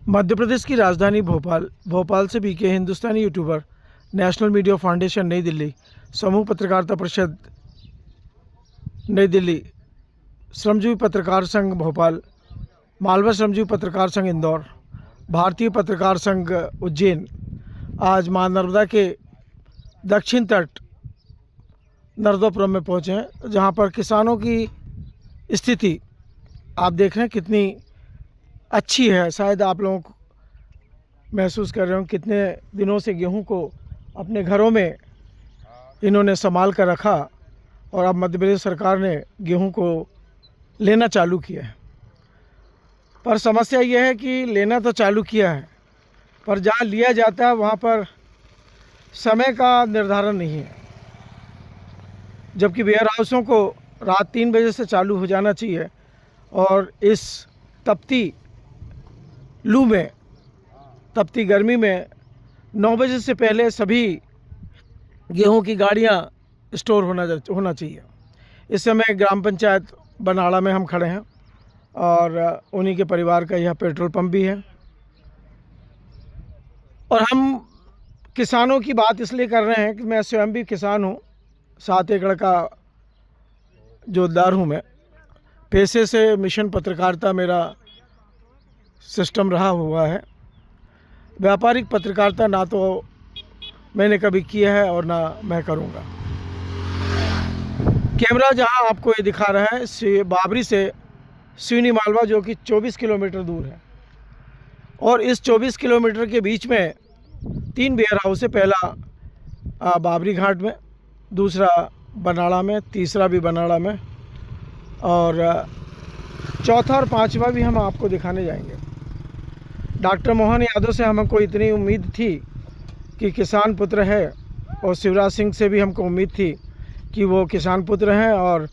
मध्य प्रदेश की राजधानी भोपाल से बीके हिंदुस्तानी यूट्यूबर, नेशनल मीडिया फाउंडेशन नई दिल्ली, समूह पत्रकारिता परिषद नई दिल्ली, श्रमजीवी पत्रकार संघ भोपाल, मालवा श्रमजीवी पत्रकार संघ इंदौर, भारतीय पत्रकार संघ उज्जैन आज मां नर्मदा के दक्षिण तट नर्मदापुरम में पहुँचे हैं, जहाँ पर किसानों की स्थिति आप देख रहे हैं कितनी अच्छी है। शायद आप लोगों को महसूस कर रहे हो कितने दिनों से गेहूं को अपने घरों में इन्होंने संभाल कर रखा और अब मध्य प्रदेश सरकार ने गेहूं को लेना चालू किया है। पर समस्या यह है कि लेना तो चालू किया है, पर जहाँ लिया जाता है वहाँ पर समय का निर्धारण नहीं है। जबकि वेयर हाउसों को रात 3 बजे से चालू हो जाना चाहिए और इस तपती लू में, तपती गर्मी में 9 बजे से पहले सभी गेहूं की गाड़ियां स्टोर होना चाहिए। इस समय ग्राम पंचायत बनाड़ा में हम खड़े हैं और उन्हीं के परिवार का यह पेट्रोल पंप भी है। और हम किसानों की बात इसलिए कर रहे हैं कि मैं स्वयं भी किसान हूँ, 7 एकड़ का जोतदार हूँ मैं। पेशे से मिशन पत्रकारिता मेरा सिस्टम रहा हुआ है। व्यापारिक पत्रकारिता ना तो मैंने कभी किया है और ना मैं करूँगा। कैमरा जहां आपको ये दिखा रहा है बाबरी से सिवनी मालवा, जो कि 24 किलोमीटर दूर है, और इस 24 किलोमीटर के बीच में 3 वेयर हाउस है। पहला बाबरी घाट में, दूसरा बनाड़ा में, तीसरा भी बनाड़ा में, और चौथा और 5वां भी हम आपको दिखाने जाएंगे। डॉक्टर मोहन यादव से हमको इतनी उम्मीद थी कि किसान पुत्र है, और शिवराज सिंह से भी हमको उम्मीद थी कि वो किसान पुत्र हैं और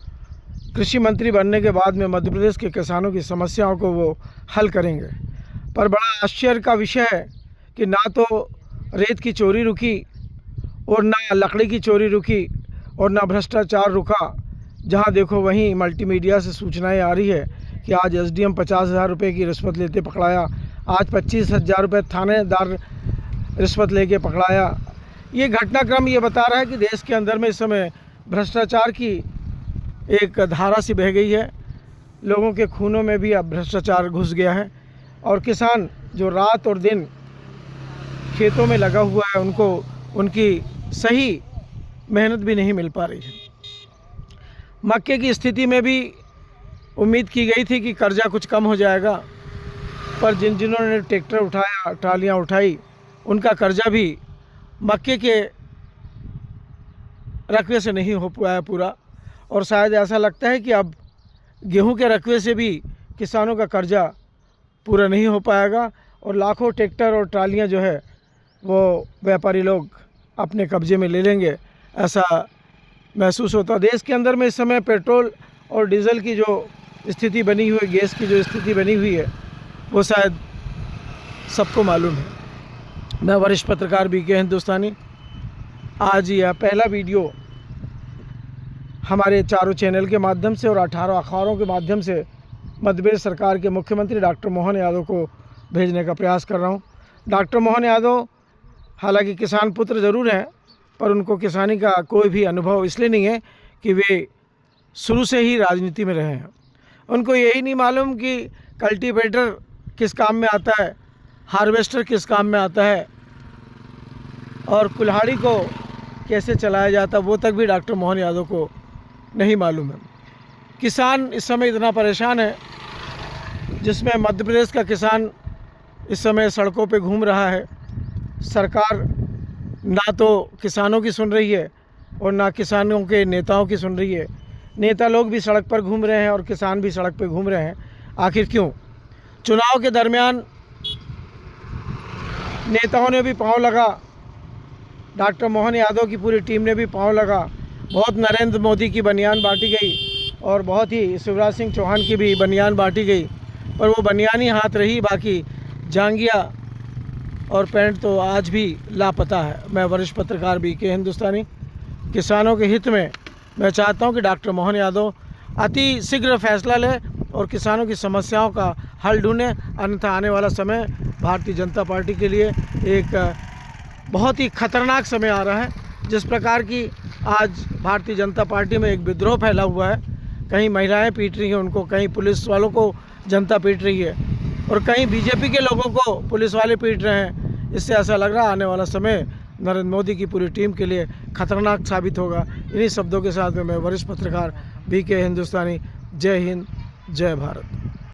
कृषि मंत्री बनने के बाद में मध्य प्रदेश के किसानों की समस्याओं को वो हल करेंगे। पर बड़ा आश्चर्य का विषय है कि ना तो रेत की चोरी रुकी और ना लकड़ी की चोरी रुकी और ना भ्रष्टाचार रुका। जहां देखो वहीं मल्टीमीडिया से सूचनाएं आ रही है कि आज एसडीएम 50,000 रुपये की रिश्वत लेते पकड़ाया, आज 25,000 रुपये थानेदार रिश्वत लेके पकड़ाया। ये घटनाक्रम ये बता रहा है कि देश के अंदर में इस समय भ्रष्टाचार की एक धारा सी बह गई है। लोगों के खूनों में भी अब भ्रष्टाचार घुस गया है और किसान जो रात और दिन खेतों में लगा हुआ है, उनको उनकी सही मेहनत भी नहीं मिल पा रही है। मक्के की स्थिति में भी उम्मीद की गई थी कि कर्जा कुछ कम हो जाएगा, पर जिन्होंने ट्रैक्टर उठाया, ट्रालियां उठाई, उनका कर्जा भी मक्के के रकबे से नहीं हो पाया पूरा। और शायद ऐसा लगता है कि अब गेहूं के रकबे से भी किसानों का कर्जा पूरा नहीं हो पाएगा और लाखों ट्रैक्टर और ट्रालियां जो है वो व्यापारी लोग अपने कब्जे में ले लेंगे, ऐसा महसूस होता है। देश के अंदर में इस समय पेट्रोल और डीजल की जो स्थिति बनी हुई है, गैस की जो स्थिति बनी हुई है, वो शायद सबको मालूम है। मैं वरिष्ठ पत्रकार बीके हिंदुस्तानी, आज यह पहला वीडियो हमारे चारों चैनल के माध्यम से और 18 अखबारों के माध्यम से मध्य प्रदेश सरकार के मुख्यमंत्री डॉक्टर मोहन यादव को भेजने का प्रयास कर रहा हूँ। डॉक्टर मोहन यादव हालांकि किसान पुत्र ज़रूर हैं, पर उनको किसानी का कोई भी अनुभव इसलिए नहीं है कि वे शुरू से ही राजनीति में रहे हैं। उनको यही नहीं मालूम कि कल्टीवेटर किस काम में आता है, हार्वेस्टर किस काम में आता है और कुल्हाड़ी को कैसे चलाया जाता है, वो तक भी डॉक्टर मोहन यादव को नहीं मालूम है। किसान इस समय इतना परेशान है, जिसमें मध्य प्रदेश का किसान इस समय सड़कों पे घूम रहा है। सरकार ना तो किसानों की सुन रही है और ना किसानों के नेताओं की सुन रही है। नेता लोग भी सड़क पर घूम रहे हैं और किसान भी सड़क पर घूम रहे हैं। आखिर क्यों? चुनाव के दरमियान नेताओं ने भी पांव लगा, डॉक्टर मोहन यादव की पूरी टीम ने भी पांव लगा। बहुत नरेंद्र मोदी की बनियान बांटी गई और बहुत ही शिवराज सिंह चौहान की भी बनियान बांटी गई, पर वो बनियान ही हाथ रही, बाकी जांघिया और पैंट तो आज भी लापता है। मैं वरिष्ठ पत्रकार बीके हिंदुस्तानी, किसानों के हित में मैं चाहता हूं कि डॉक्टर मोहन यादव अति शीघ्र फैसला ले और किसानों की समस्याओं का हल ढूंढें, अन्यथा आने वाला समय भारतीय जनता पार्टी के लिए एक बहुत ही खतरनाक समय आ रहा है। जिस प्रकार की आज भारतीय जनता पार्टी में एक विद्रोह फैला हुआ है, कहीं महिलाएं पीट रही हैं उनको, कहीं पुलिस वालों को जनता पीट रही है और कहीं बीजेपी के लोगों को पुलिस वाले पीट रहे हैं। इससे ऐसा लग रहा है आने वाला समय नरेंद्र मोदी की पूरी टीम के लिए खतरनाक साबित होगा। इन्हीं शब्दों के साथ में मैं वरिष्ठ पत्रकार BK हिंदुस्तानी, जय हिंद, जय भारत।